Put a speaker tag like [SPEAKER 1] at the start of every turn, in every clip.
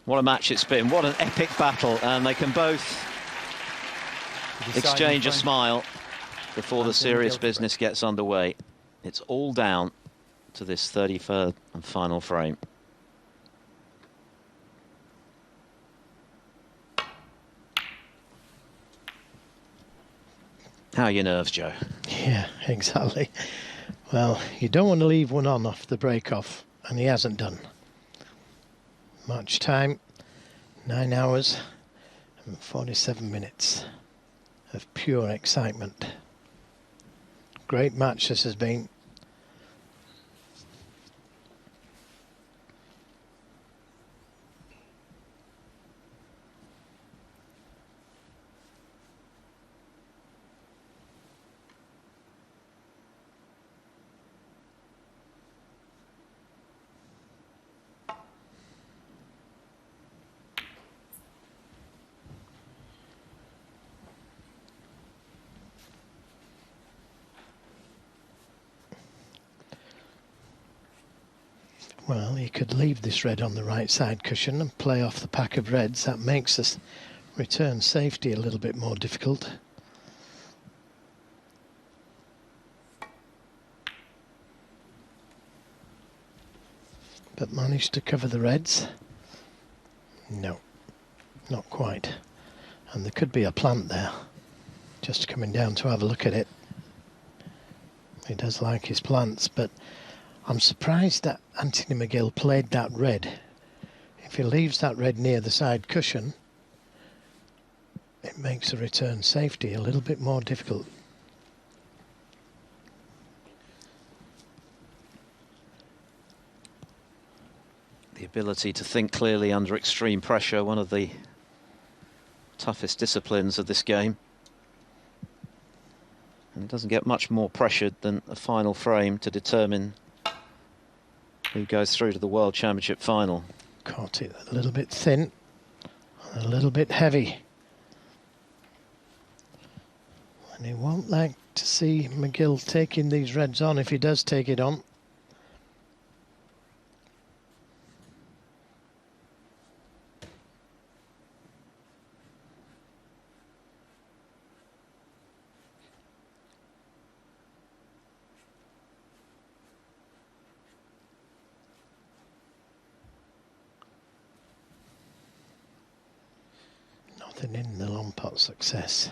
[SPEAKER 1] What a match it's been. What an epic battle. And they can both exchange a smile before the serious business gets underway. It's all down to this 33rd and final frame. How are your nerves, Joe?
[SPEAKER 2] Yeah, exactly. Well, you don't want to leave one on off the break-off, and he hasn't done. Match time, 9 hours and 47 minutes of pure excitement. Great match this has been. Well, you could leave this red on the right side cushion and play off the pack of reds. That makes this return safety a little bit more difficult. But managed to cover the reds. No, not quite. And there could be a plant there. Just coming down to have a look at it. He does like his plants, but I'm surprised that Anthony McGill played that red. If he leaves that red near the side cushion, it makes the return safety a little bit more difficult.
[SPEAKER 1] The ability to think clearly under extreme pressure, one of the toughest disciplines of this game. And it doesn't get much more pressured than a final frame to determine who goes through to the World Championship final.
[SPEAKER 2] Caught it a little bit thin, a little bit heavy. And he won't like to see McGill taking these reds on if he does take it on. Nothing in the long pot success.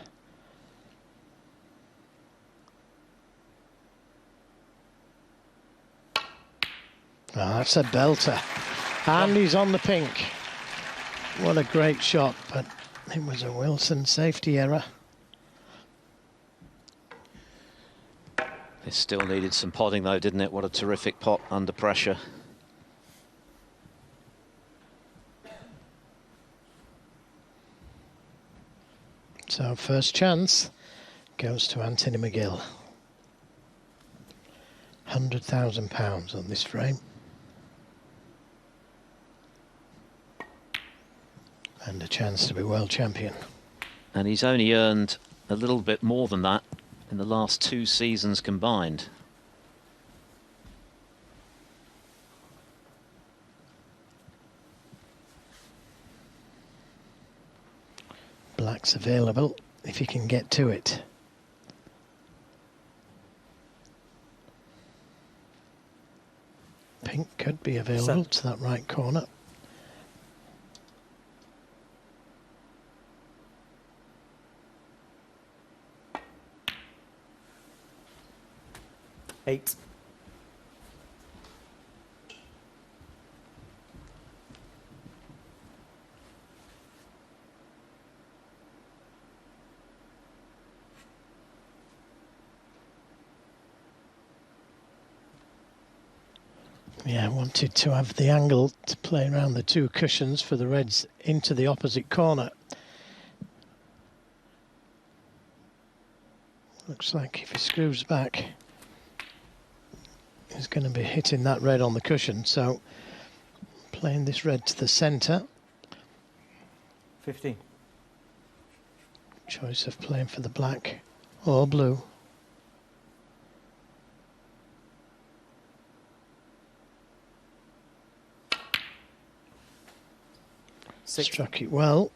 [SPEAKER 2] That's a belter. And he's on the pink. What a great shot, but it was a Wilson safety error.
[SPEAKER 1] It still needed some potting though, didn't it? What a terrific pot under pressure.
[SPEAKER 2] So first chance goes to Anthony McGill. £100,000 on this frame. And a chance to be world champion.
[SPEAKER 1] And he's only earned a little bit more than that in the last 2 seasons combined.
[SPEAKER 2] Black's available if he can get to it. Pink could be available to that right corner.
[SPEAKER 3] Eight.
[SPEAKER 2] Yeah, wanted to have the angle to play around the 2 cushions for the reds into the opposite corner. Looks like if he screws back, he's going to be hitting that red on the cushion. So playing this red to the centre.
[SPEAKER 3] 15.
[SPEAKER 2] Choice of playing for the black or blue. Struck it well.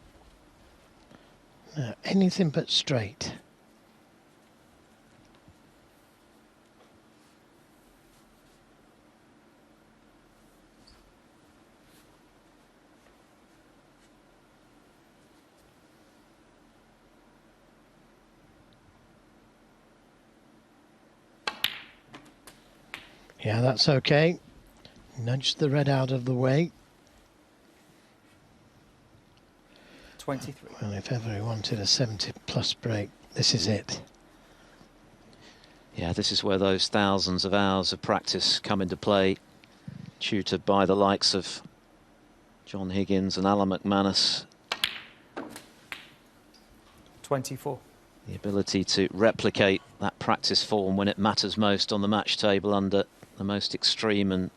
[SPEAKER 2] No, anything but straight. Yeah, that's okay. Nudge the red out of the way.
[SPEAKER 3] 23.
[SPEAKER 2] Well, if ever he wanted a 70-plus break, this is it.
[SPEAKER 1] Yeah, this is where those thousands of hours of practice come into play, tutored by the likes of John Higgins and Alan McManus.
[SPEAKER 3] 24.
[SPEAKER 1] The ability to replicate that practice form when it matters most on the match table under the most extreme and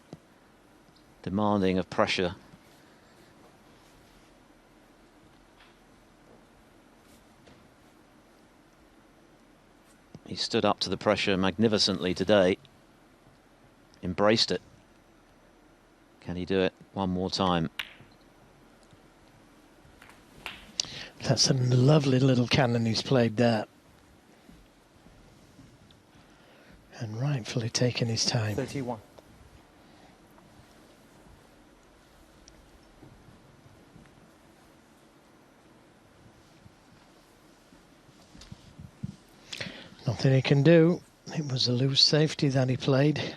[SPEAKER 1] demanding of pressure. He stood up to the pressure magnificently today, embraced it. Can he do it one more time?
[SPEAKER 2] That's a lovely little cannon he's played there. And rightfully taken his time.
[SPEAKER 3] 31.
[SPEAKER 2] Nothing he can do. It was a loose safety that he played.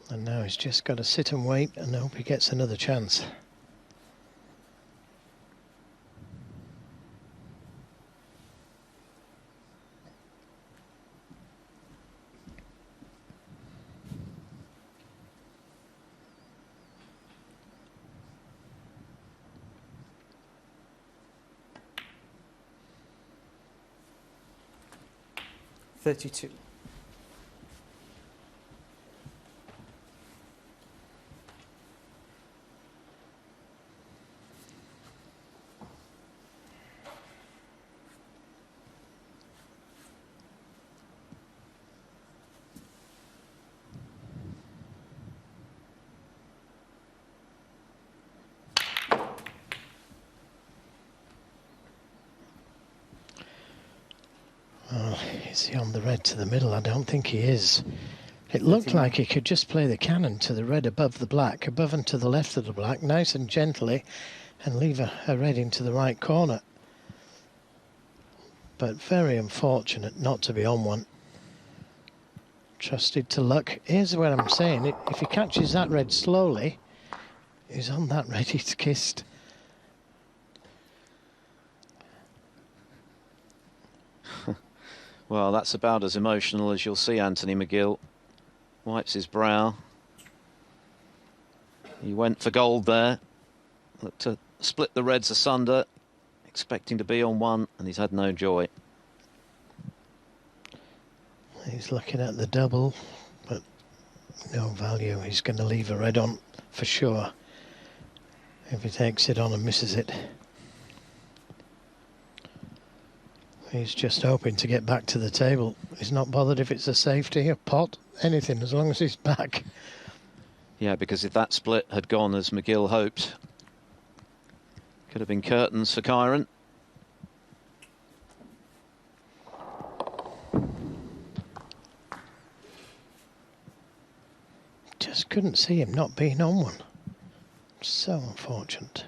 [SPEAKER 2] And now he's just got to sit and wait and hope he gets another chance.
[SPEAKER 3] $32.
[SPEAKER 2] Oh, is he on the red to the middle? I don't think he is. It looked like he could just play the cannon to the red above the black, above and to the left of the black, nice and gently, and leave a red into the right corner. But very unfortunate not to be on one. Trusted to luck. Here's what I'm saying. If he catches that red slowly, he's on that red he's kissed.
[SPEAKER 1] Well, that's about as emotional as you'll see Anthony McGill. Wipes his brow. He went for gold there. Looked to split the reds asunder, expecting to be on one, and he's had no joy.
[SPEAKER 2] He's looking at the double, but no value. He's going to leave a red on for sure if he takes it on and misses it. He's just hoping to get back to the table. He's not bothered if it's a safety, a pot, anything, as long as he's back.
[SPEAKER 1] Yeah, because if that split had gone as McGill hoped, could have been curtains for Kyren.
[SPEAKER 2] Just couldn't see him not being on one. So unfortunate.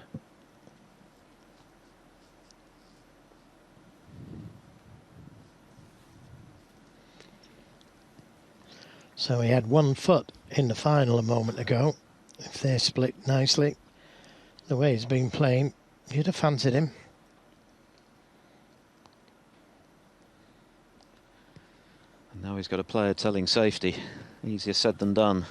[SPEAKER 2] So he had 1 foot in the final a moment ago. If they split nicely, the way he's been playing, you'd have fancied him.
[SPEAKER 1] And now he's got a player telling safety. Easier said than done.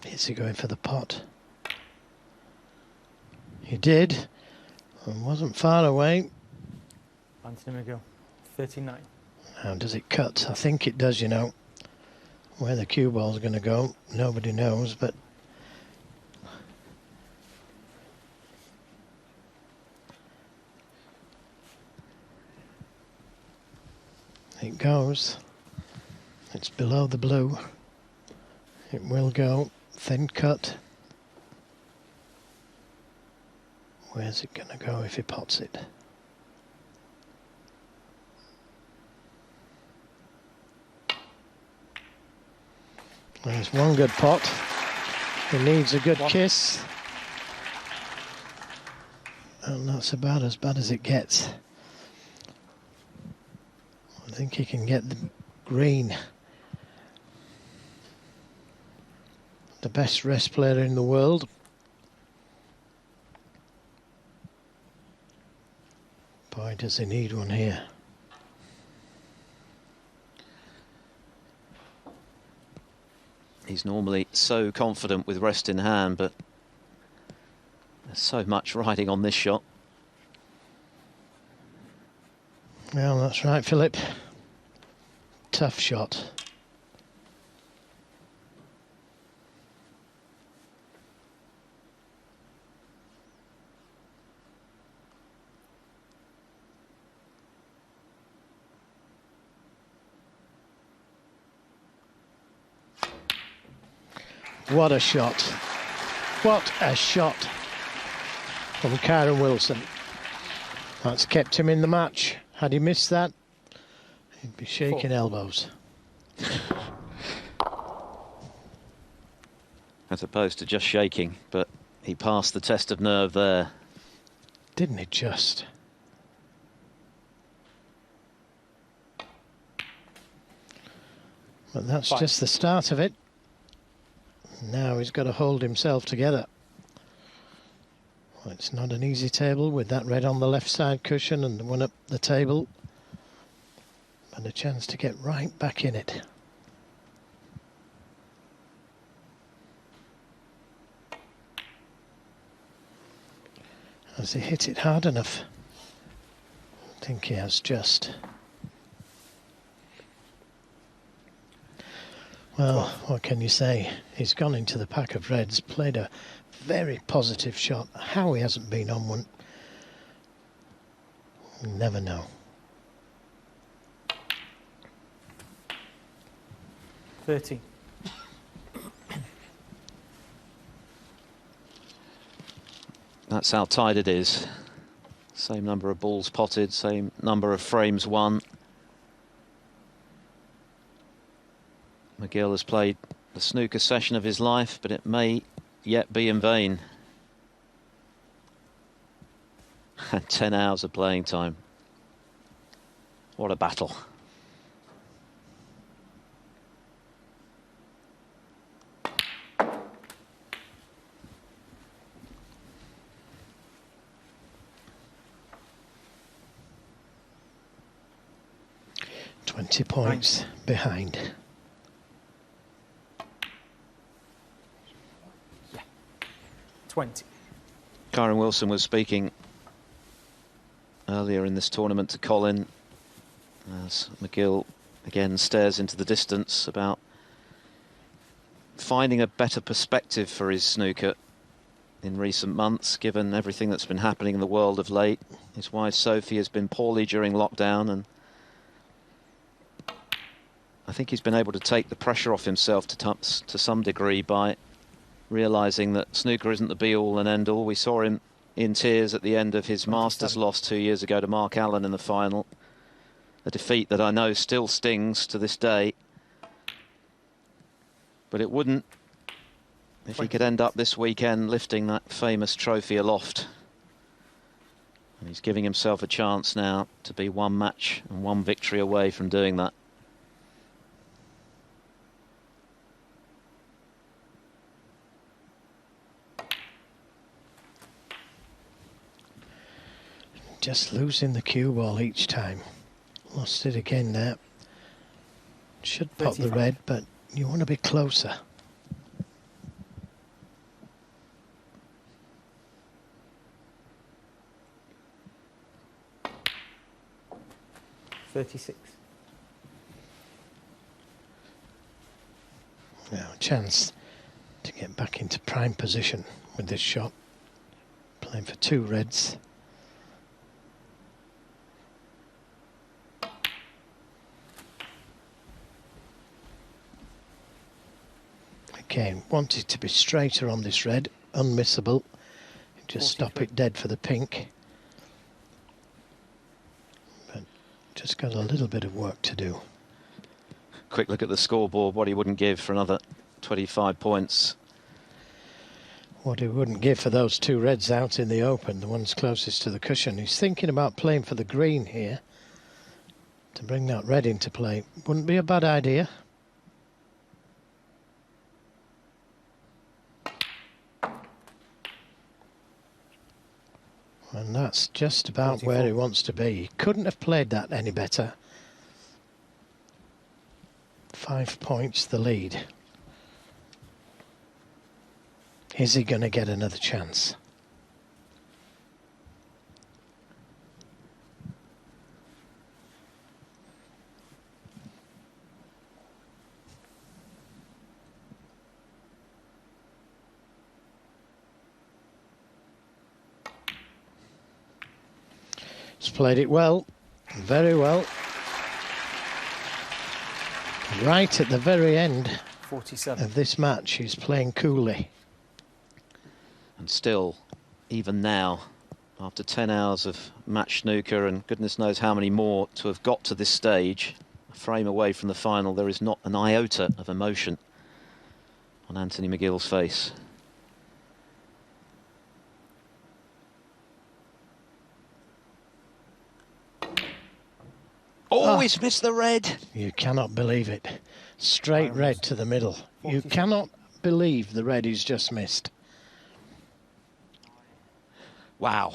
[SPEAKER 2] Is he going for the pot? He did, and wasn't far away.
[SPEAKER 3] Anthony McGill, 39.
[SPEAKER 2] How does it cut? I think it does, you know. Where the cue ball's going to go, nobody knows, but it goes. It's below the blue. It will go. Thin cut. Where's it going to go if he pots it? There's one good pot. He needs a good kiss. And that's about as bad as it gets. I think he can get the green. The best rest player in the world. Boy, does he need one here.
[SPEAKER 1] He's normally so confident with rest in hand, but there's so much riding on this shot.
[SPEAKER 2] Well, that's right, Philip. Tough shot. What a shot. What a shot from Kyren Wilson. That's kept him in the match. Had he missed that, he'd be shaking elbows.
[SPEAKER 1] As opposed to just shaking, but he passed the test of nerve there.
[SPEAKER 2] Didn't he just? But that's just the start of it. Now he's got to hold himself together. Well, it's not an easy table with that red on the left side cushion and the one up the table. And a chance to get right back in it. Has he hit it hard enough? I think he has just. Well, what can you say? He's gone into the pack of reds, played a very positive shot. How he hasn't been on one, we'll never know.
[SPEAKER 3] 30.
[SPEAKER 1] That's how tight it is. Same number of balls potted, same number of frames won. McGill has played the snooker session of his life, but it may yet be in vain. And 10 hours of playing time. What a battle.
[SPEAKER 2] "20 points behind."
[SPEAKER 3] 20.
[SPEAKER 1] Kyren Wilson was speaking earlier in this tournament to Colin as McGill again stares into the distance about finding a better perspective for his snooker in recent months, given everything that's been happening in the world of late. His wife Sophie has been poorly during lockdown, and I think he's been able to take the pressure off himself to some degree by realising that snooker isn't the be-all and end-all. We saw him in tears at the end of his Masters loss 2 years ago to Mark Allen in the final. A defeat that I know still stings to this day. But it wouldn't if he could end up this weekend lifting that famous trophy aloft. And he's giving himself a chance now to be one match and one victory away from doing that.
[SPEAKER 2] Just losing the cue ball each time. Lost it again there. Should pop the red, but you want to be closer.
[SPEAKER 3] $36.
[SPEAKER 2] chance to get back into prime position with this shot. Playing for 2 reds. Again, wanted to be straighter on this red, unmissable. Just stop it dead for the pink. But just got a little bit of work to do.
[SPEAKER 1] Quick look at the scoreboard, what he wouldn't give for another 25 points.
[SPEAKER 2] What he wouldn't give for those 2 reds out in the open, the ones closest to the cushion. He's thinking about playing for the green here. To bring that red into play wouldn't be a bad idea. And that's just about
[SPEAKER 3] 44.
[SPEAKER 2] where he wants to be. He couldn't have played that any better. 5 points the lead. Is he going to get another chance? He's played it well, very well. Right at the very end
[SPEAKER 3] 47.
[SPEAKER 2] of this match, he's playing coolly.
[SPEAKER 1] And still, even now, after 10 hours of match snooker and goodness knows how many more to have got to this stage, a frame away from the final, there is not an iota of emotion on Anthony McGill's face. Oh, he's missed the red.
[SPEAKER 2] You cannot believe it. Straight red to the middle. You cannot believe the red he's just missed.
[SPEAKER 1] Wow.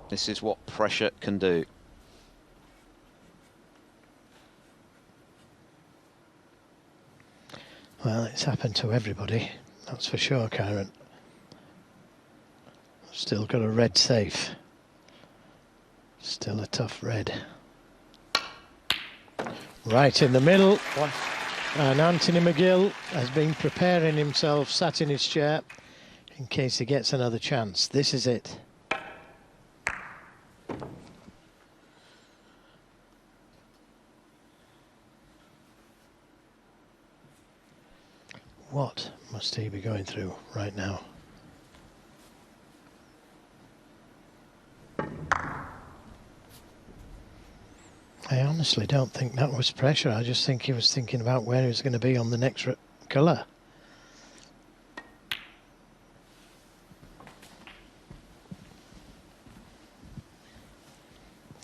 [SPEAKER 1] This is what pressure can do.
[SPEAKER 2] Well, it's happened to everybody, that's for sure, Kyron. Still got a red safe. Still a tough red. Right in the middle.
[SPEAKER 3] One.
[SPEAKER 2] And Anthony McGill has been preparing himself, sat in his chair, in case he gets another chance. This is it. What must he be going through right now? I honestly don't think that was pressure. I just think he was thinking about where he was going to be on the next colour.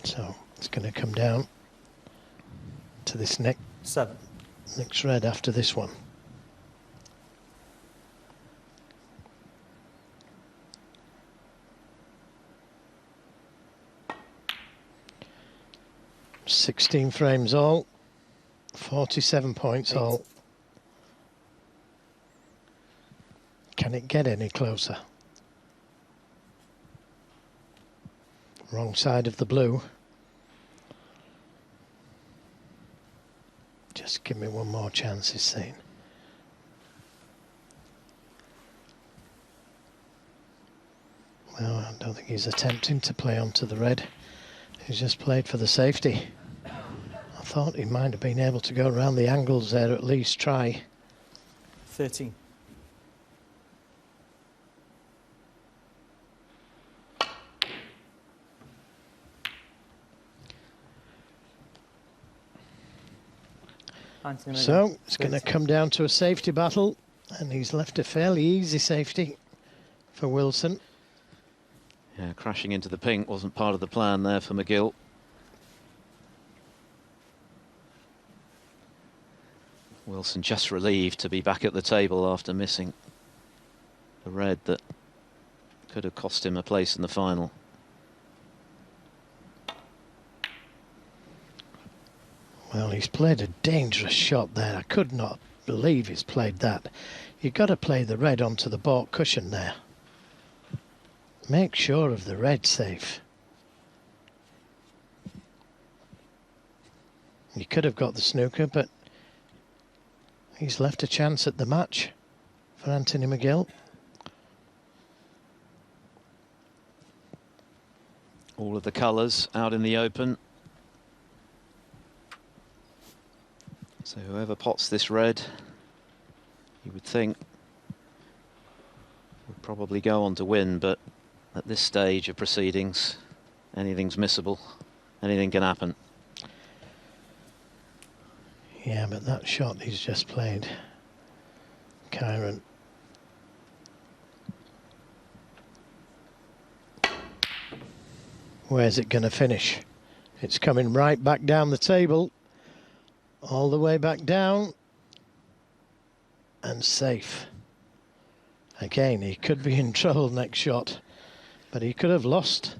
[SPEAKER 2] So it's going to come down to this next
[SPEAKER 3] 7.
[SPEAKER 2] red after this one. $16 frames all, 47 points all. Can it get any closer? Wrong side of the blue. Just give me one more chance, he's saying. Well, I don't think he's attempting to play onto the red. He's just played for the safety. I thought he might have been able to go around the angles there, at least try.
[SPEAKER 3] 13.
[SPEAKER 2] So it's going to come down to a safety battle, and he's left a fairly easy safety for Wilson.
[SPEAKER 1] Yeah, crashing into the pink wasn't part of the plan there for McGill. Wilson just relieved to be back at the table after missing the red that could have cost him a place in the final.
[SPEAKER 2] Well, he's played a dangerous shot there. I could not believe he's played that. You've got to play the red onto the baulk cushion there. Make sure of the red safe. He could have got the snooker, but he's left a chance at the match for Anthony McGill.
[SPEAKER 1] All of the colours out in the open. So whoever pots this red, you would think, would probably go on to win, but at this stage of proceedings, anything's missable. Anything can happen.
[SPEAKER 2] Yeah, but that shot he's just played, Kyren. Where's it going to finish? It's coming right back down the table. All the way back down. And safe. Again, he could be in trouble next shot. But he could have lost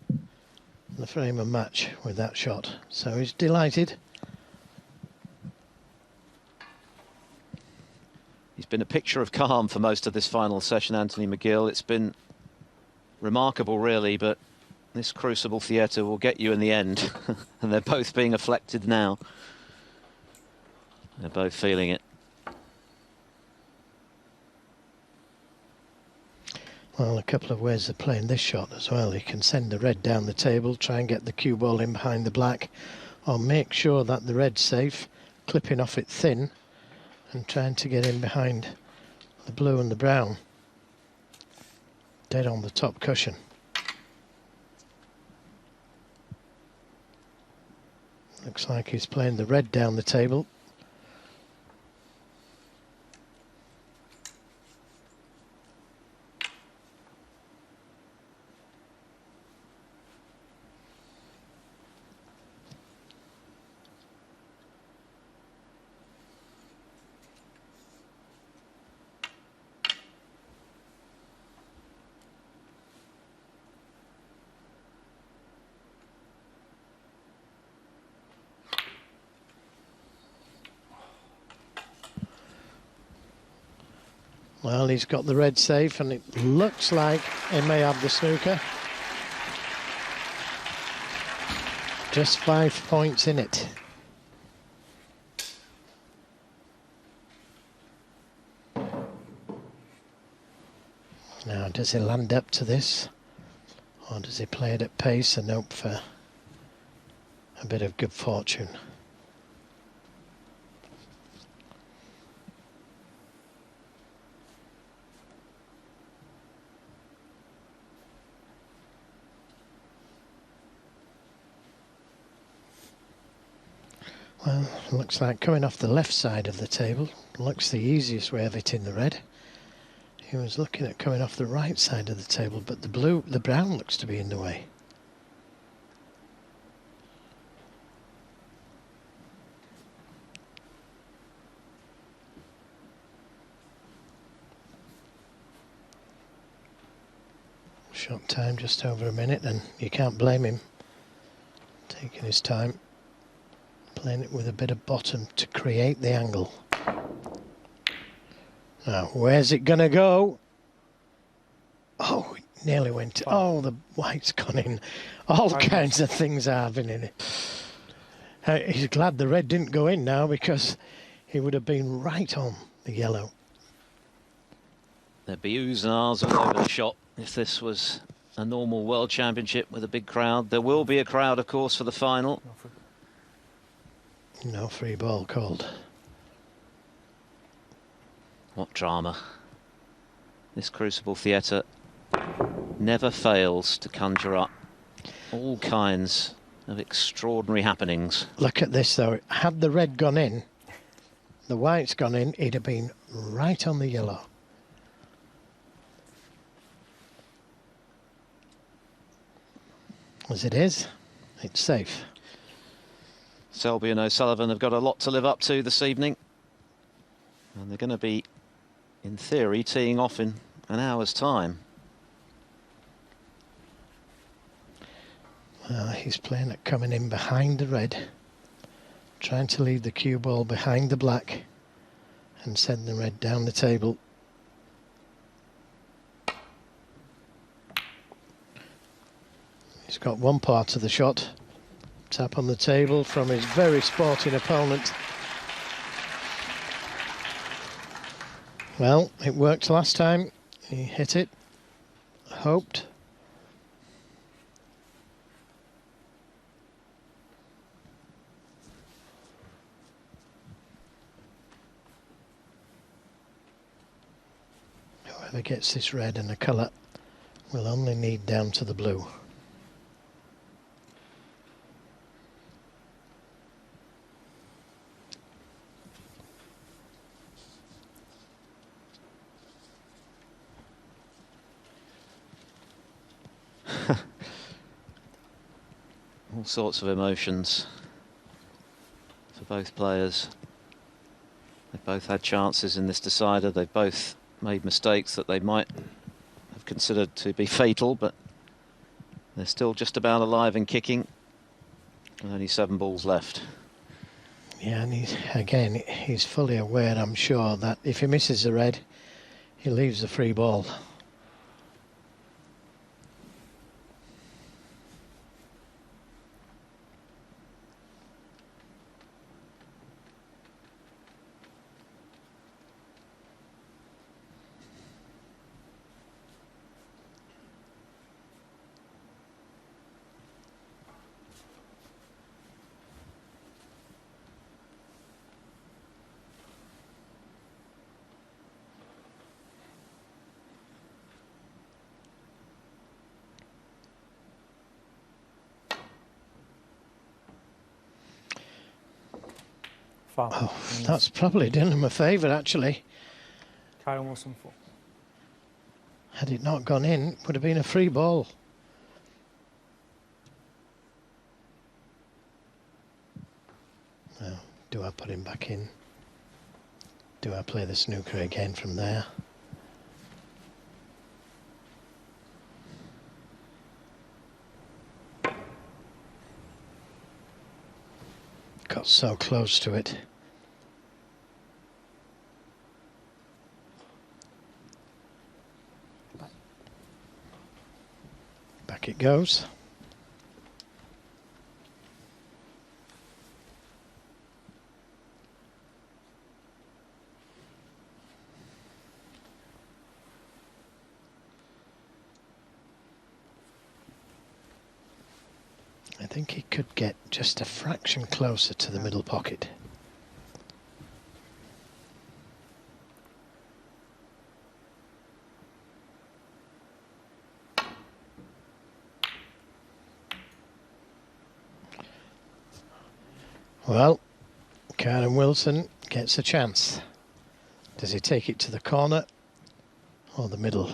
[SPEAKER 2] the frame of match with that shot. So he's delighted.
[SPEAKER 1] He's been a picture of calm for most of this final session, Anthony McGill. It's been remarkable, really, but this Crucible Theatre will get you in the end. And they're both being afflicted now. They're both feeling it.
[SPEAKER 2] Well, a couple of ways of playing this shot as well. He can send the red down the table, try and get the cue ball in behind the black, or make sure that the red's safe, clipping off it thin, and trying to get in behind the blue and the brown. Dead on the top cushion. Looks like he's playing the red down the table. Well, he's got the red safe, and it looks like he may have the snooker. Just 5 points in it. Now, does he land up to this? Or does he play it at pace and hope for a bit of good fortune? Well, looks like coming off the left side of the table looks the easiest way of hitting the red. He was looking at coming off the right side of the table, but the brown looks to be in the way. Shot time just over a minute, and you can't blame him. Taking his time. Playing it with a bit of bottom to create the angle. Now, where's it going to go? Oh, it nearly went. Oh, the white's gone in. All kinds of things are happening in it. He's glad the red didn't go in now, because he would have been right on the yellow.
[SPEAKER 1] There'd be oohs and ahs all over the shot if this was a normal World Championship with a big crowd. There will be a crowd, of course, for the final.
[SPEAKER 2] No free ball called.
[SPEAKER 1] What drama. This Crucible Theatre never fails to conjure up all kinds of extraordinary happenings.
[SPEAKER 2] Look at this, though. Had the red gone in, the white's gone in, it'd have been right on the yellow. As it is, it's safe.
[SPEAKER 1] Selby and O'Sullivan have got a lot to live up to this evening. And they're going to be, in theory, teeing off in an hour's time.
[SPEAKER 2] Well, he's playing it coming in behind the red, trying to leave the cue ball behind the black and send the red down the table. He's got one part of the shot Tap on the table from his very sporting opponent. Well, it worked last time. He hit it. Hoped. Whoever gets this red and the colour will only need down to the blue.
[SPEAKER 1] All sorts of emotions for both players. They've both had chances in this decider. They've both made mistakes that they might have considered to be fatal, but they're still just about alive and kicking. And only 7 balls left.
[SPEAKER 2] Yeah, and he's fully aware, I'm sure, that if he misses the red, he leaves the free ball.
[SPEAKER 3] Foul.
[SPEAKER 2] Oh, that's probably done him a favour, actually.
[SPEAKER 3] Kyle Wilson 4.
[SPEAKER 2] Had it not gone in, it would have been a free ball. Now, do I put him back in? Do I play the snooker again from there? Got so close to it. Back it goes. I think he could get just a fraction closer to the middle pocket. Well, Karen Wilson gets a chance. Does he take it to the corner or the middle?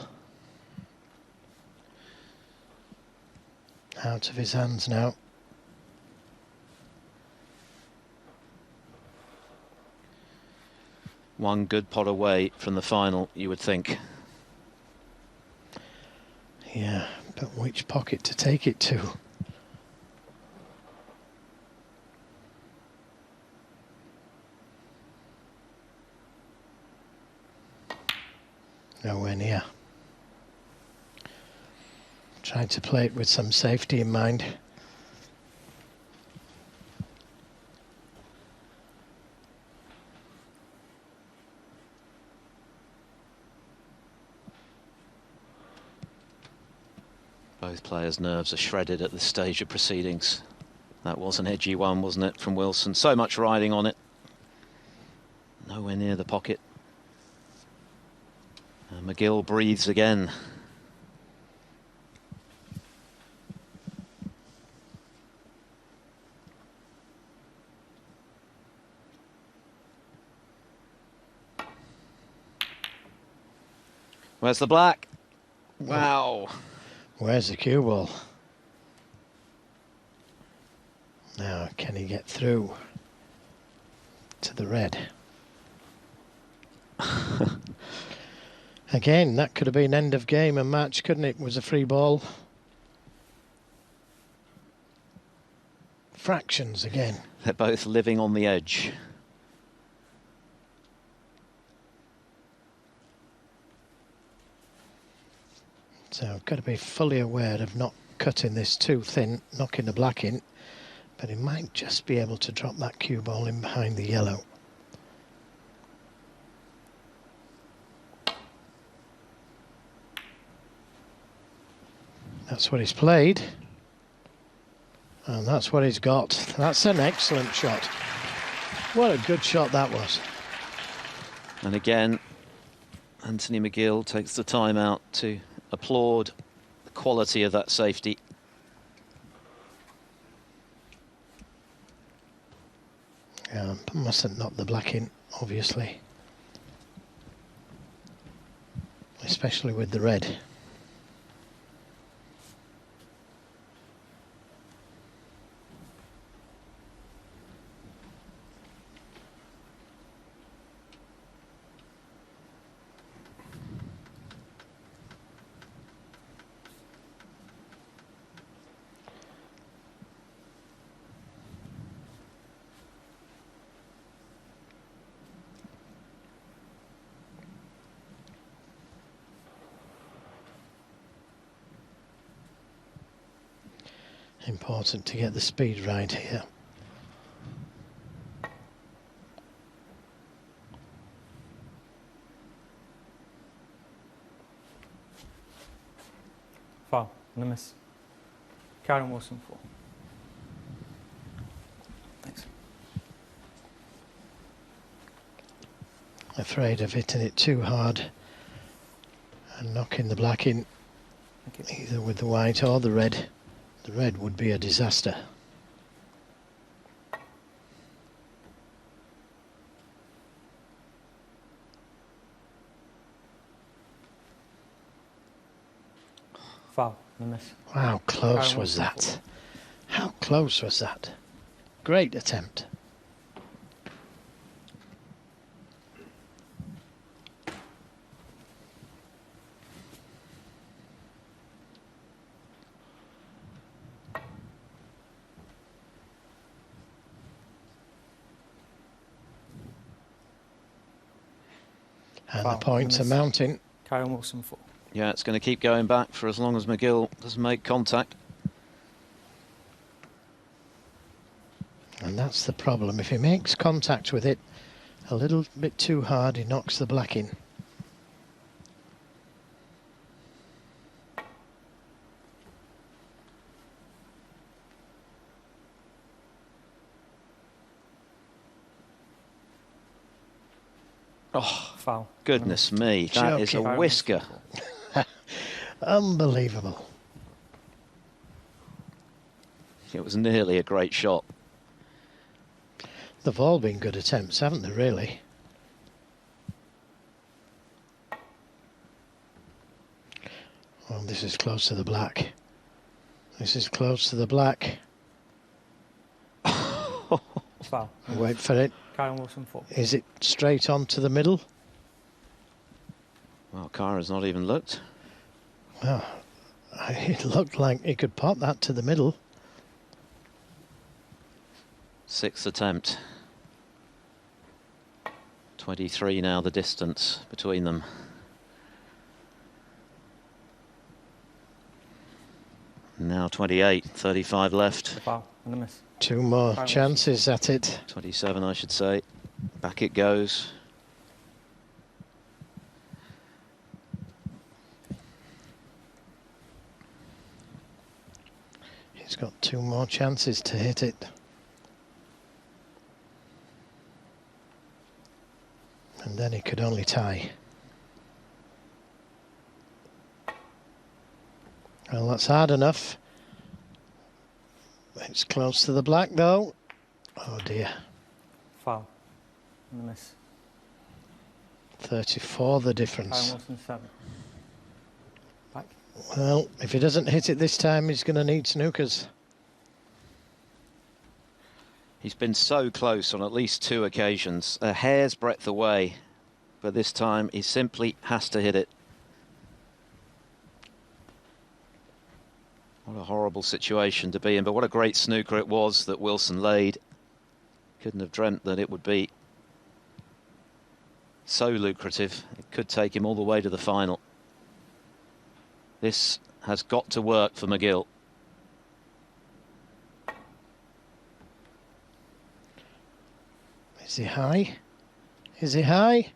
[SPEAKER 2] Out of his hands now.
[SPEAKER 1] One good pot away from the final, you would think.
[SPEAKER 2] Yeah, but which pocket to take it to? Nowhere near. Tried to play it with some safety in mind.
[SPEAKER 1] Both players' nerves are shredded at this stage of proceedings. That was an edgy one, wasn't it, from Wilson? So much riding on it. Nowhere near the pocket. And McGill breathes again. Where's the black? Wow.
[SPEAKER 2] Where's the cue ball? Now, can he get through to the red? Again, that could have been end of game and match, couldn't it? It was a free ball. Fractions again.
[SPEAKER 1] They're both living on the edge. So I've got to be fully aware of not cutting this too thin, knocking the black in.
[SPEAKER 2] But he might just be able to drop that cue ball in behind the yellow. That's what he's played. And that's what he's got. That's an excellent shot. What a good shot that was.
[SPEAKER 1] And again, Anthony McGill takes the time out to applaud the quality of that safety.
[SPEAKER 2] Mustn't knock the black in, obviously. Especially with the red. Important to get the speed right here.
[SPEAKER 3] Foul and a miss. Karen Wilson 4. Thanks.
[SPEAKER 2] Afraid of hitting it too hard and knocking the black in, either with the white or the red. The red would be a disaster.
[SPEAKER 3] Foul and a miss.
[SPEAKER 2] How close was that? How close was that? Great attempt. And the points are mounting.
[SPEAKER 3] Karen Wilson 4.
[SPEAKER 1] Yeah, it's going to keep going back for as long as McGill doesn't make contact.
[SPEAKER 2] And that's the problem. If he makes contact with it a little bit too hard, he knocks the black in.
[SPEAKER 1] Oh,
[SPEAKER 3] Foul.
[SPEAKER 1] goodness me, that is a
[SPEAKER 2] Joking.
[SPEAKER 1] whisker.
[SPEAKER 2] Unbelievable.
[SPEAKER 1] It was nearly a great shot.
[SPEAKER 2] They've all been good attempts, haven't they, really? Well, this is close to the black. This is close to the black.
[SPEAKER 3] Foul.
[SPEAKER 2] Wait for it.
[SPEAKER 3] Karen Wilson 4.
[SPEAKER 2] Is it straight on to the middle?
[SPEAKER 1] Well, Kyra's not even looked.
[SPEAKER 2] Well, it looked like he could pop that to the middle.
[SPEAKER 1] Sixth attempt. 23 now, the distance between them. Now 28, 35 left.
[SPEAKER 3] Foul and a miss.
[SPEAKER 2] Two more
[SPEAKER 3] Karen
[SPEAKER 2] chances at it.
[SPEAKER 1] 27, I should say. Back it goes.
[SPEAKER 2] He's got two more chances to hit it. And then he could only tie. Well, that's hard enough. It's close to the black, though. Oh, dear.
[SPEAKER 3] Foul and a miss.
[SPEAKER 2] 34 the
[SPEAKER 3] Karen
[SPEAKER 2] difference.
[SPEAKER 3] Wilson 7. Back.
[SPEAKER 2] Well, if he doesn't hit it this time, he's going to need snookers.
[SPEAKER 1] He's been so close on at least two occasions, a hair's breadth away, but this time he simply has to hit it. What a horrible situation to be in, but what a great snooker it was that Wilson laid. Couldn't have dreamt that it would be so lucrative. It could take him all the way to the final. This has got to work for McGill.
[SPEAKER 2] Is he high? Is he high?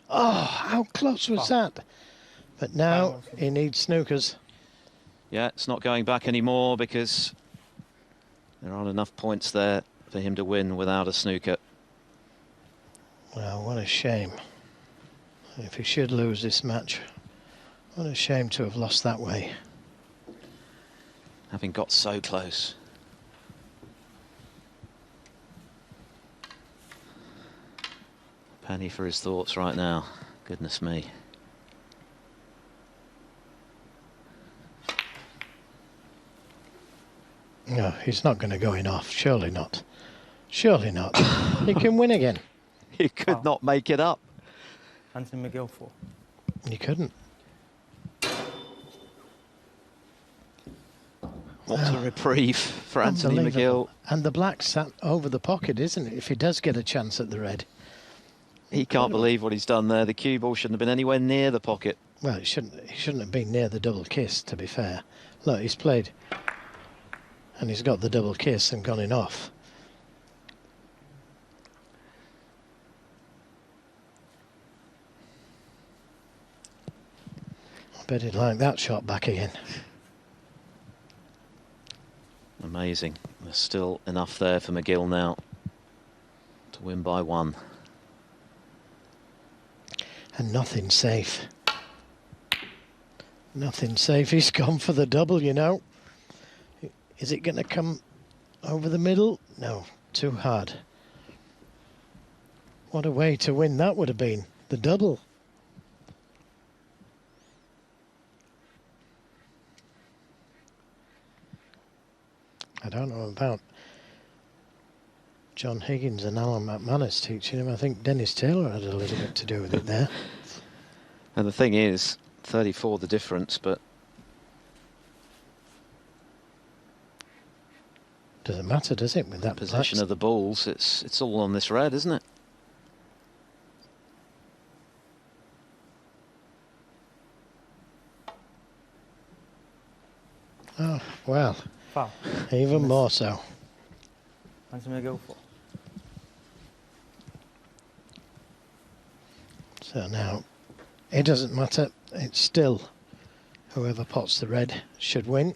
[SPEAKER 2] Oh, how close was that? But now he needs snookers.
[SPEAKER 1] Yeah, it's not going back anymore because there aren't enough points there for him to win without a snooker.
[SPEAKER 2] Well, what a shame. If he should lose this match, what a shame to have lost that way.
[SPEAKER 1] Having got so close. Penny for his thoughts right now. Goodness me.
[SPEAKER 2] No, he's not going to go in off. Surely not. Surely not. He can win again.
[SPEAKER 1] He could not make it up.
[SPEAKER 3] Anthony McGill 4.
[SPEAKER 2] He couldn't.
[SPEAKER 1] What a reprieve for Anthony McGill.
[SPEAKER 2] And the black sat over the pocket, isn't it? If he does get a chance at the red.
[SPEAKER 1] He can't believe what he's done there. The cue ball shouldn't have been anywhere near the pocket.
[SPEAKER 2] Well, he shouldn't have been near the double kiss, to be fair. Look, he's played. And he's got the double kiss and gone in off. I bet he'd like that shot back again.
[SPEAKER 1] Amazing. There's still enough there for McGill now to win by 1.
[SPEAKER 2] And nothing safe. Nothing safe. He's gone for the double, you know. Is it going to come over the middle? No, too hard. What a way to win that would have been. The double. I don't know about John Higgins and Alan McManus teaching him. I think Dennis Taylor had a little bit to do with it there.
[SPEAKER 1] And the thing is, 34 the difference, but
[SPEAKER 2] doesn't matter, does it, with that
[SPEAKER 1] position of the balls? It's all on this red, isn't it?
[SPEAKER 2] Oh, well.
[SPEAKER 3] Foul.
[SPEAKER 2] Even more so.
[SPEAKER 3] Anthony McGill 4.
[SPEAKER 2] So now, it doesn't matter. It's still whoever pots the red should win.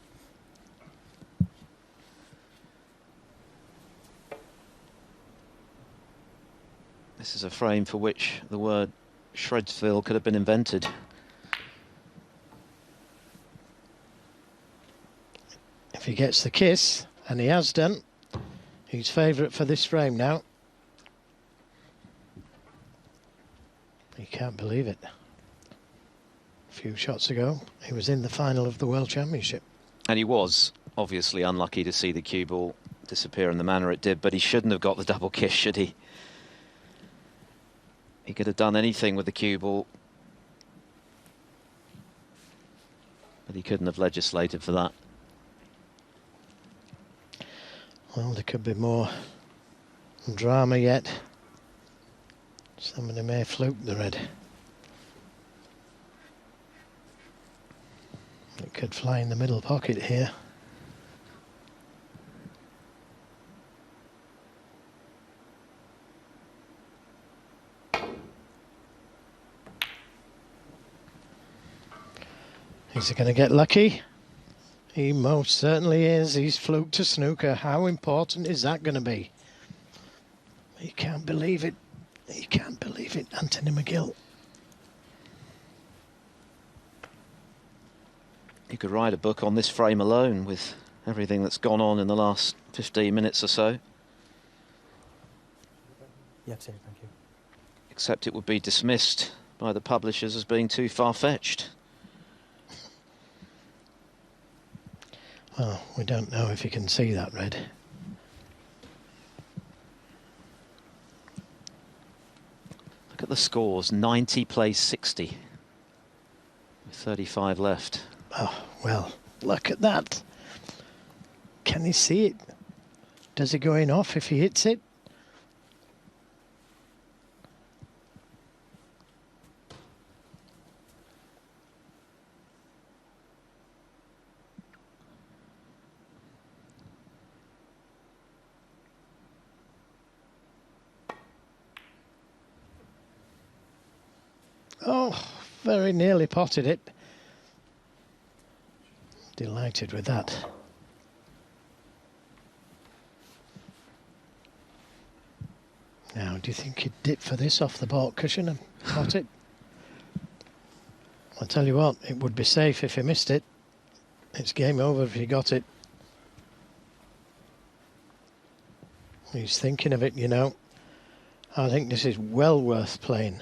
[SPEAKER 1] This is a frame for which the word Shredsville could have been invented.
[SPEAKER 2] If he gets the kiss, and he has done, he's favourite for this frame now. He can't believe it. A few shots ago, he was in the final of the World Championship.
[SPEAKER 1] And he was obviously unlucky to see the cue ball disappear in the manner it did, but he shouldn't have got the double kiss, should he? He could have done anything with the cue ball, but he couldn't have legislated for that.
[SPEAKER 2] Well, there could be more drama yet. Somebody may fluke the red. It could fly in the middle pocket here. Is he going to get lucky? He most certainly is. He's fluked to snooker. How important is that going to be? He can't believe it. He can't believe it, Anthony McGill.
[SPEAKER 1] You could write a book on this frame alone with everything that's gone on in the last 15 minutes or so.
[SPEAKER 3] Yeah, thank you.
[SPEAKER 1] Except it would be dismissed by the publishers as being too far-fetched.
[SPEAKER 2] Well, we don't know if you can see that red.
[SPEAKER 1] Look at the scores. 90 plays 60. With 35 left.
[SPEAKER 2] Oh, well, look at that. Can he see it? Does it go in off if he hits it? Oh, very nearly potted it. Delighted with that. Now, do you think he'd dip for this off the baulk cushion and pot it? I'll tell you what, it would be safe if he missed it. It's game over if he got it. He's thinking of it, you know. I think this is well worth playing.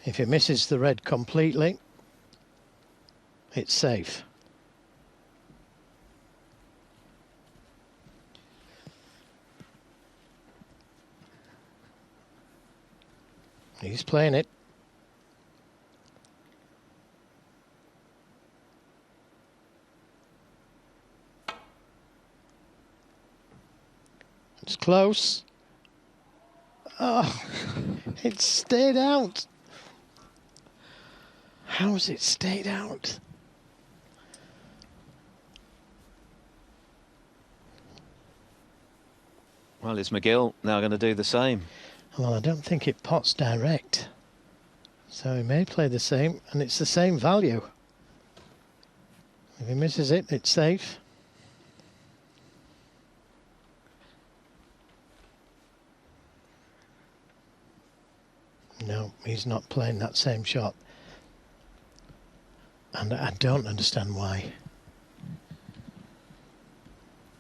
[SPEAKER 2] If he misses the red completely, it's safe. He's playing it. It's close. Oh, it stayed out. How has it stayed out?
[SPEAKER 1] Well, is McGill now going to do the same?
[SPEAKER 2] Well, I don't think it pots direct. So he may play the same, and it's the same value. If he misses it, it's safe. No, he's not playing that same shot. And I don't understand why.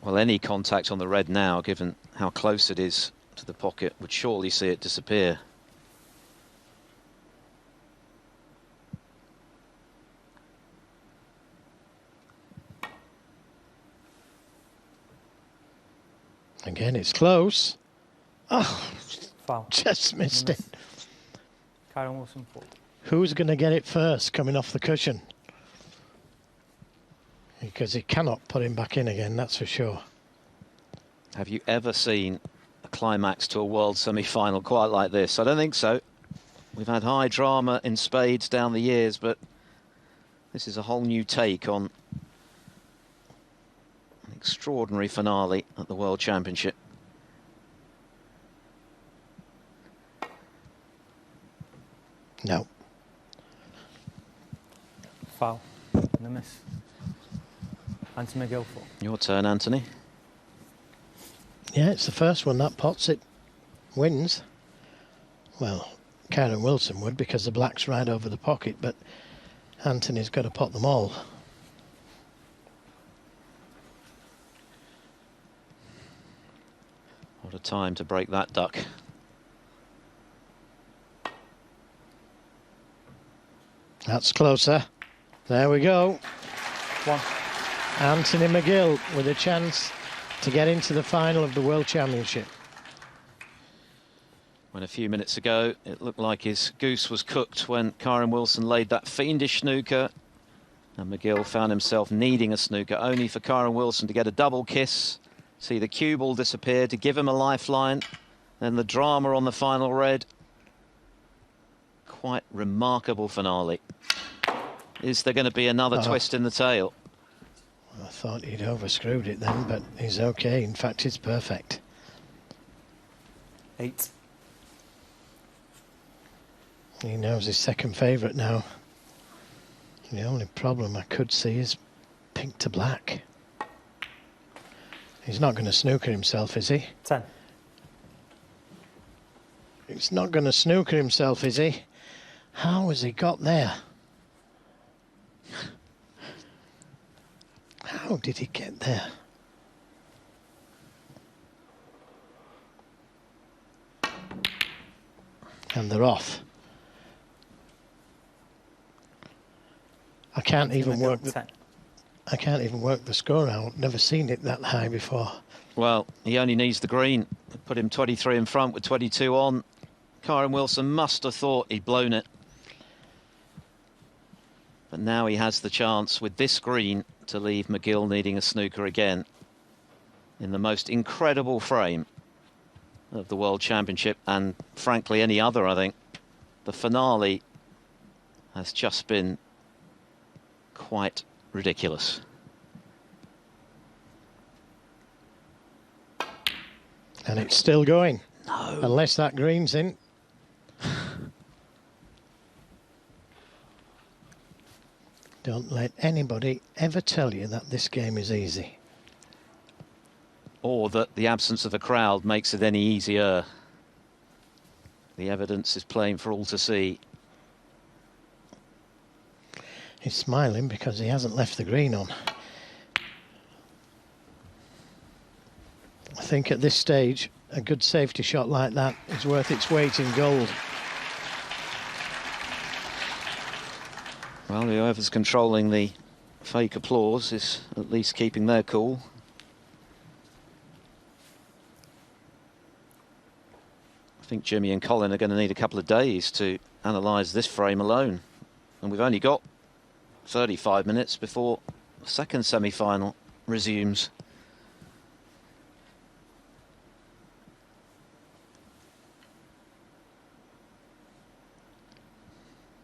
[SPEAKER 1] Well, any contact on the red now, given how close it is to the pocket, would surely see it disappear.
[SPEAKER 2] Again, it's close. Oh,
[SPEAKER 3] Foul.
[SPEAKER 2] just missed it.
[SPEAKER 3] Karen Wilson 4.
[SPEAKER 2] Who's going to get it first coming off the cushion? Because he cannot put him back in again, that's for sure.
[SPEAKER 1] Have you ever seen a climax to a world semi-final quite like this? I don't think so. We've had high drama in spades down the years, but this is a whole new take on an extraordinary finale at the World Championship.
[SPEAKER 2] No.
[SPEAKER 3] Foul. And a miss. Anthony McGill 4.
[SPEAKER 1] Your turn, Anthony.
[SPEAKER 2] Yeah, it's the first one that pots it. Wins. Well, Karen Wilson would because the black's right over the pocket, but Anthony's got to pot them all.
[SPEAKER 1] What a time to break that duck.
[SPEAKER 2] That's closer. There we go.
[SPEAKER 3] 1.
[SPEAKER 2] Anthony McGill with a chance to get into the final of the World Championship.
[SPEAKER 1] When a few minutes ago it looked like his goose was cooked when Karen Wilson laid that fiendish snooker, and McGill found himself needing a snooker only for Karen Wilson to get a double kiss, see the cue ball disappear to give him a lifeline, then the drama on the final red. Quite remarkable finale. Is there going to be another twist in the tail?
[SPEAKER 2] I thought he'd overscrewed it then, but he's okay. In fact, it's perfect.
[SPEAKER 3] 8.
[SPEAKER 2] He knows his second favourite now. The only problem I could see is pink to black. He's not going to snooker himself, is he?
[SPEAKER 3] 10.
[SPEAKER 2] He's not going to snooker himself, is he? How has he got there? How did he get there? And they're off. I can't even work the score out. Never seen it that high before.
[SPEAKER 1] Well, he only needs the green. Put him 23 in front with 22 on. Karen Wilson must have thought he'd blown it. But now he has the chance with this green to leave McGill needing a snooker again in the most incredible frame of the World Championship, and frankly any other. I think the finale has just been quite ridiculous.
[SPEAKER 2] And it's still going.
[SPEAKER 1] No.
[SPEAKER 2] Unless that green's in. Don't let anybody ever tell you that this game is easy.
[SPEAKER 1] Or that the absence of a crowd makes it any easier. The evidence is plain for all to see.
[SPEAKER 2] He's smiling because he hasn't left the green on. I think at this stage, a good safety shot like that is worth its weight in gold.
[SPEAKER 1] Well, whoever's controlling the fake applause is at least keeping their cool. I think Jimmy and Colin are going to need a couple of days to analyse this frame alone. And we've only got 35 minutes before the second semi-final resumes.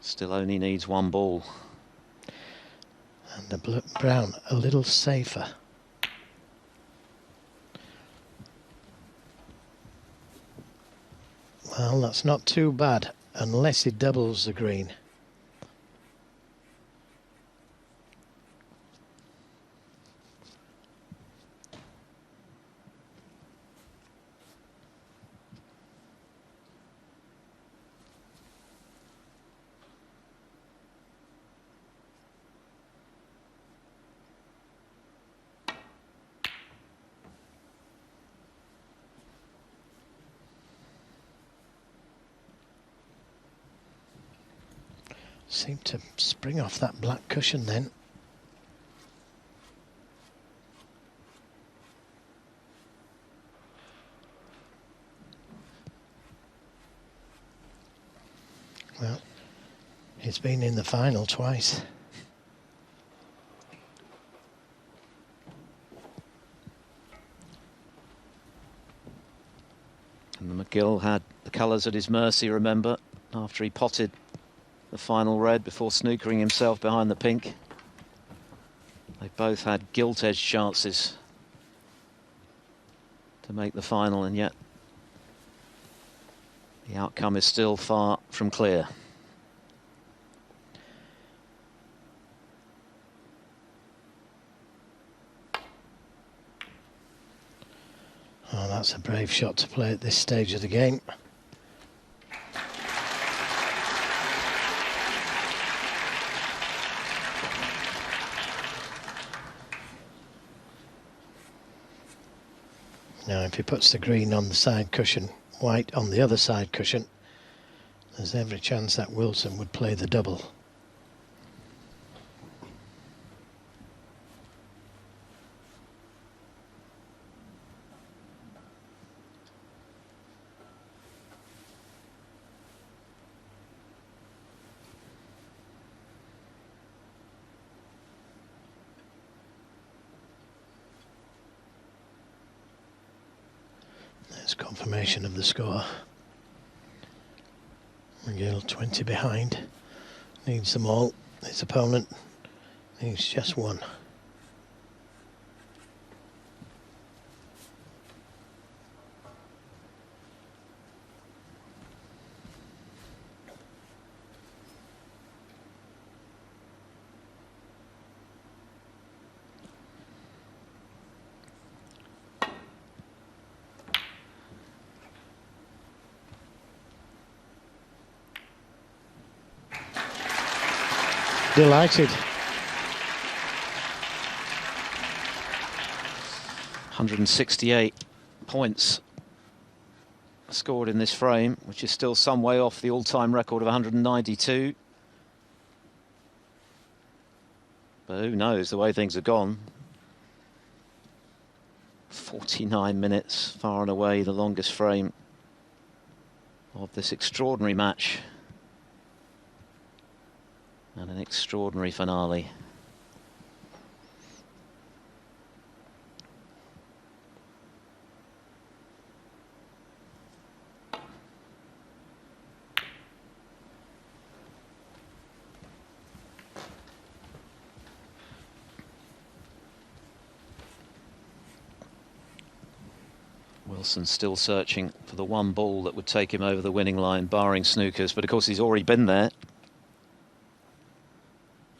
[SPEAKER 1] Still only needs one ball.
[SPEAKER 2] And the brown a little safer. Well, that's not too bad, unless he doubles the green. Seemed to spring off that black cushion then. Well, he's been in the final twice.
[SPEAKER 1] And the McGill had the colours at his mercy, remember, after he potted the final red before snookering himself behind the pink. They both had gilt-edged chances to make the final, and yet the outcome is still far from clear.
[SPEAKER 2] Oh, that's a brave shot to play at this stage of the game. Now, if he puts the green on the side cushion, white on the other side cushion, there's every chance that Wilson would play the double. There's confirmation of the score. McGill 20 behind. Needs them all. His opponent needs just one. Delighted.
[SPEAKER 1] 168 points scored in this frame, which is still some way off the all-time record of 192. But who knows, the way things have gone. 49 minutes, far and away the longest frame of this extraordinary match. And an extraordinary finale. Wilson still searching for the one ball that would take him over the winning line, barring snookers, but of course he's already been there.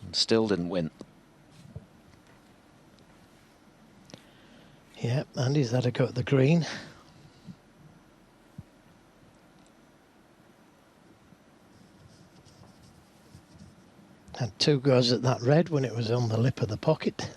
[SPEAKER 1] And still didn't win.
[SPEAKER 2] Yeah, Andy's had a go at the green. Had 2 goes at that red when it was on the lip of the pocket.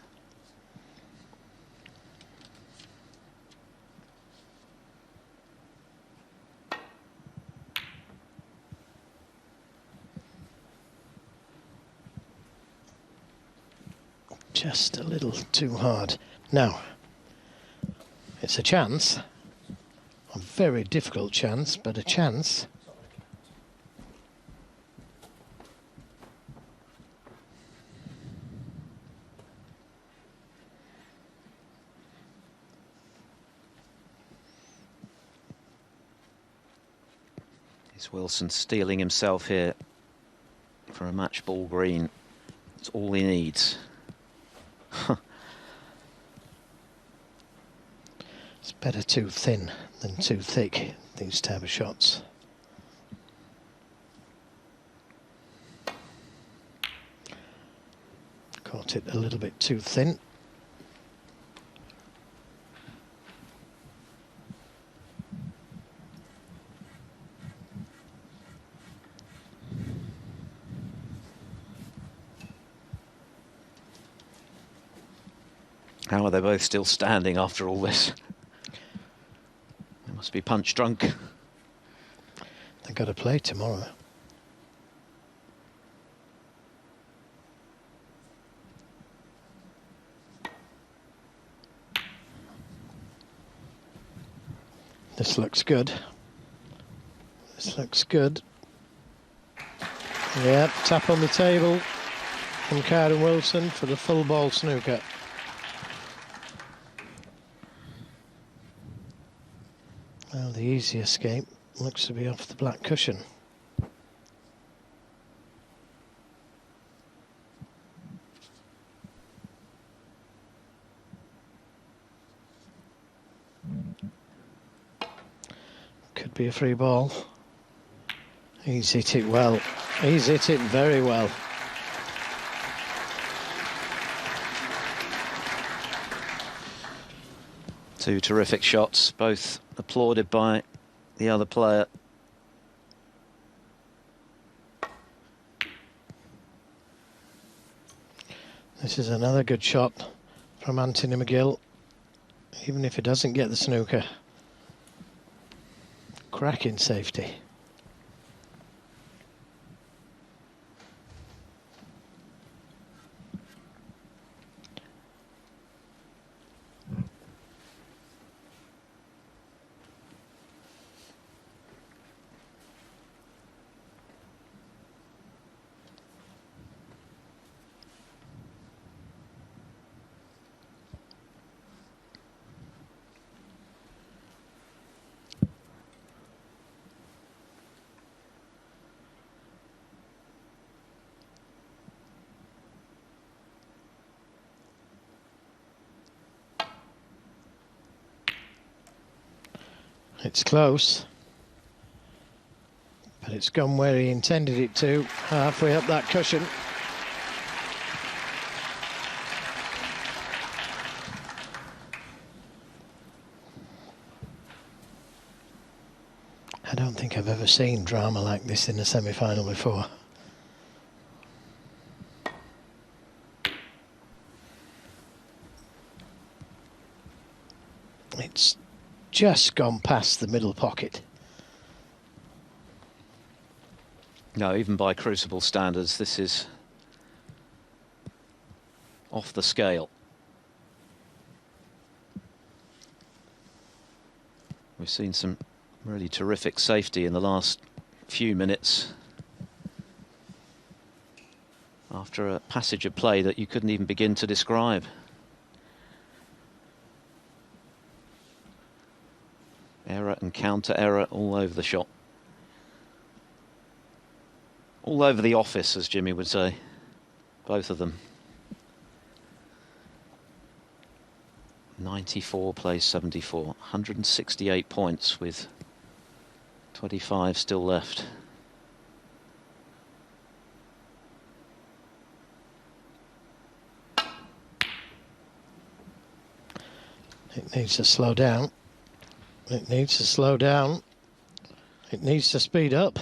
[SPEAKER 2] Just a little too hard. Now, it's a chance. A very difficult chance, but a chance.
[SPEAKER 1] Is Wilson steeling himself here for a match ball green? It's all he needs.
[SPEAKER 2] It's better too thin than too thick, these type of shots. Caught it a little bit too thin.
[SPEAKER 1] How are they both still standing after all this? They must be punch drunk.
[SPEAKER 2] They've got to play tomorrow. This looks good. This looks good. Yeah, tap on the table from Karen Wilson for the full ball snooker. Well, the easy escape looks to be off the black cushion. Could be a free ball. He's hit it well. He's hit it very well.
[SPEAKER 1] Two terrific shots, both applauded by the other player.
[SPEAKER 2] This is another good shot from Anthony McGill, even if he doesn't get the snooker. Cracking safety. It's close, but it's gone where he intended it to, halfway up that cushion. I don't think I've ever seen drama like this in a semi-final before. It's just gone past the middle pocket.
[SPEAKER 1] No, even by Crucible standards, this is off the scale. We've seen some really terrific safety in the last few minutes after a passage of play that you couldn't even begin to describe. Error and counter error all over the shot. All over the office, as Jimmy would say. Both of them. 94 plays 74. 168 points with 25 still left.
[SPEAKER 2] It needs to slow down. It needs to slow down. It needs to speed up.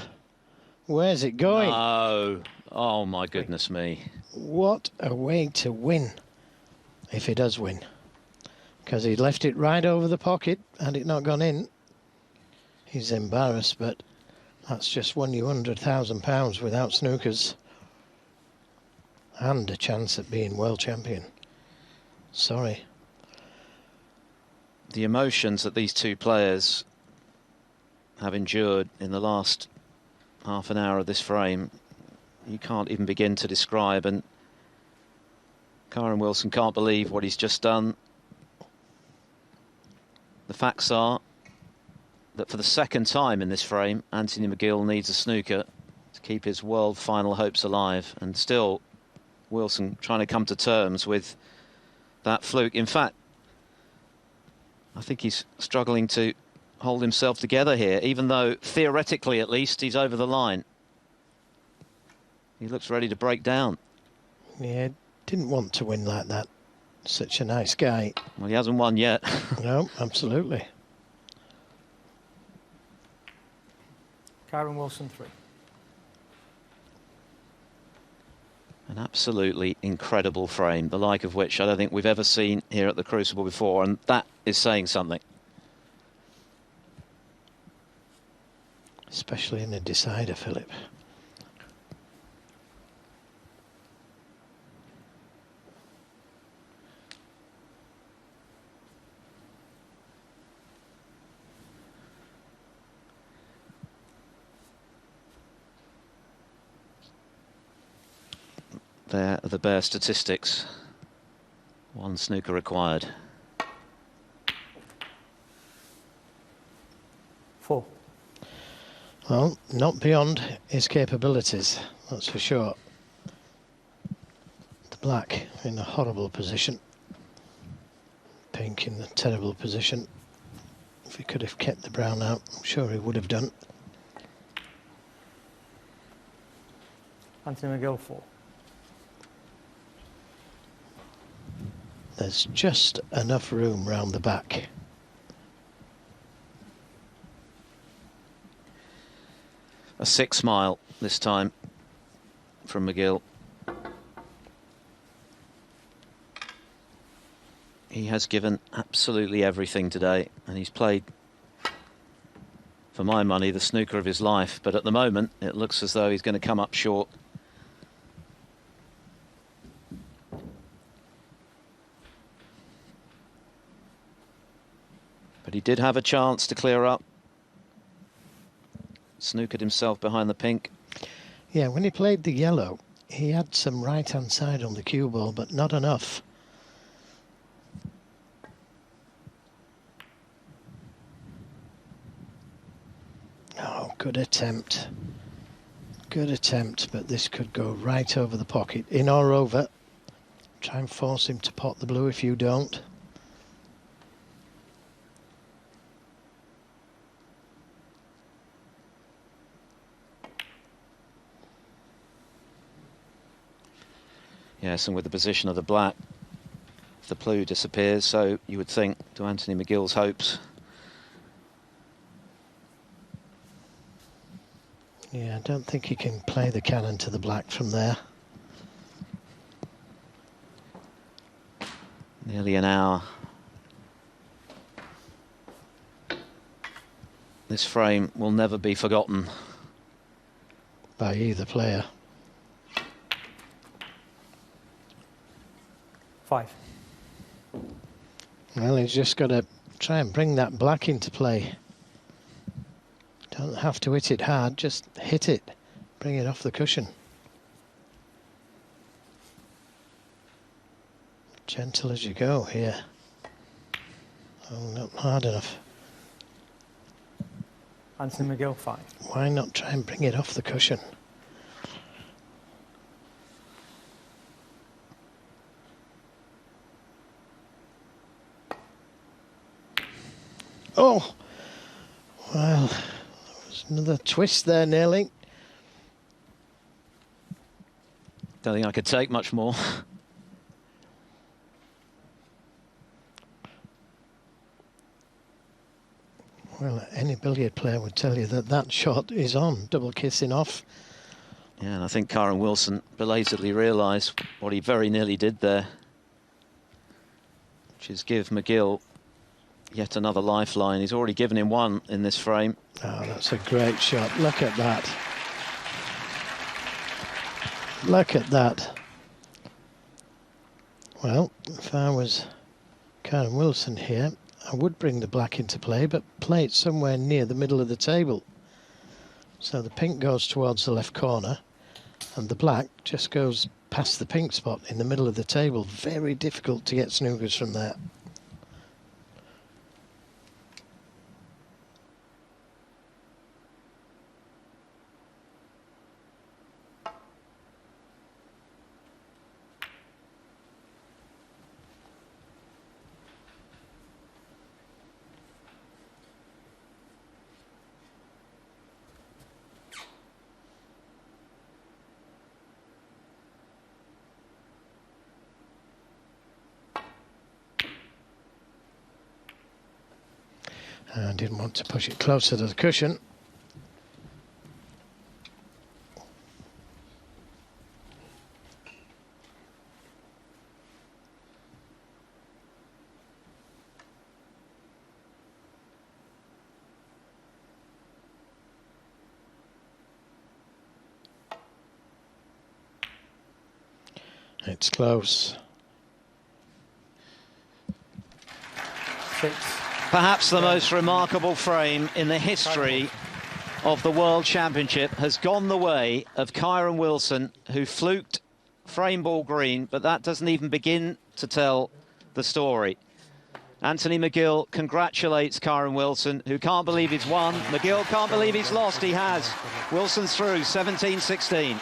[SPEAKER 2] Where's it going?
[SPEAKER 1] No. Oh, my goodness me.
[SPEAKER 2] What a way to win, if he does win. Because he left it right over the pocket, had it not gone in. He's embarrassed, but that's just won you £100,000 without snookers. And a chance at being world champion. Sorry.
[SPEAKER 1] The emotions that these two players have endured in the last half an hour of this frame, you can't even begin to describe. And Kyren Wilson can't believe what he's just done. The facts are that for the second time in this frame, Anthony McGill needs a snooker to keep his world final hopes alive. And still, Wilson trying to come to terms with that fluke. In fact, I think he's struggling to hold himself together here, even though theoretically at least he's over the line. He looks ready to break down.
[SPEAKER 2] Yeah, didn't want to win like that. Such a nice guy.
[SPEAKER 1] Well, he hasn't won yet.
[SPEAKER 2] No, absolutely.
[SPEAKER 3] Kyren Wilson 3.
[SPEAKER 1] An absolutely incredible frame, the like of which I don't think we've ever seen here at the Crucible before, and that is saying something.
[SPEAKER 2] Especially in a decider, Philip.
[SPEAKER 1] There are the bare statistics. One snooker required.
[SPEAKER 3] 4.
[SPEAKER 2] Well, not beyond his capabilities, that's for sure. The black in a horrible position. Pink in a terrible position. If he could have kept the brown out, I'm sure he would have done.
[SPEAKER 3] Anthony McGill 4.
[SPEAKER 2] There's just enough room round the back.
[SPEAKER 1] A 6 mile this time from McGill. He has given absolutely everything today, and he's played, for my money, the snooker of his life. But at the moment, it looks as though he's going to come up short. But he did have a chance to clear up. Snookered himself behind the pink.
[SPEAKER 2] Yeah, when he played the yellow, he had some right-hand side on the cue ball, but not enough. Oh, good attempt. Good attempt, but this could go right over the pocket. In or over. Try and force him to pot the blue if you don't.
[SPEAKER 1] Yes, and with the position of the black, the blue disappears, so you would think to Anthony McGill's hopes.
[SPEAKER 2] Yeah, I don't think he can play the cannon to the black from there.
[SPEAKER 1] Nearly an hour. This frame will never be forgotten.
[SPEAKER 2] By either player.
[SPEAKER 3] 5.
[SPEAKER 2] Well, he's just got to try and bring that black into play. Don't have to hit it hard, just hit it. Bring it off the cushion. Gentle as you go here. Oh, not hard enough.
[SPEAKER 3] Anthony McGill 5.
[SPEAKER 2] Why not try and bring it off the cushion? Oh, well, there was another twist there nearly.
[SPEAKER 1] Don't think I could take much more.
[SPEAKER 2] Well, any billiard player would tell you that that shot is on, double kissing off.
[SPEAKER 1] Yeah, and I think Kyren Wilson belatedly realised what he very nearly did there, which is give McGill yet another lifeline. He's already given him one in this frame.
[SPEAKER 2] Oh, that's a great shot. Look at that. Look at that. Well, if I was Kyren Wilson here, I would bring the black into play, but play it somewhere near the middle of the table. So the pink goes towards the left corner, and the black just goes past the pink spot in the middle of the table. Very difficult to get snookers from there. I didn't want to push it closer to the cushion. It's close.
[SPEAKER 3] 6.
[SPEAKER 1] Perhaps the most remarkable frame in the history of the World Championship has gone the way of Kyren Wilson, who fluked frame ball green, but that doesn't even begin to tell the story. Anthony McGill congratulates Kyren Wilson, who can't believe he's won. McGill can't believe he's lost. He has. Wilson's through, 17-16.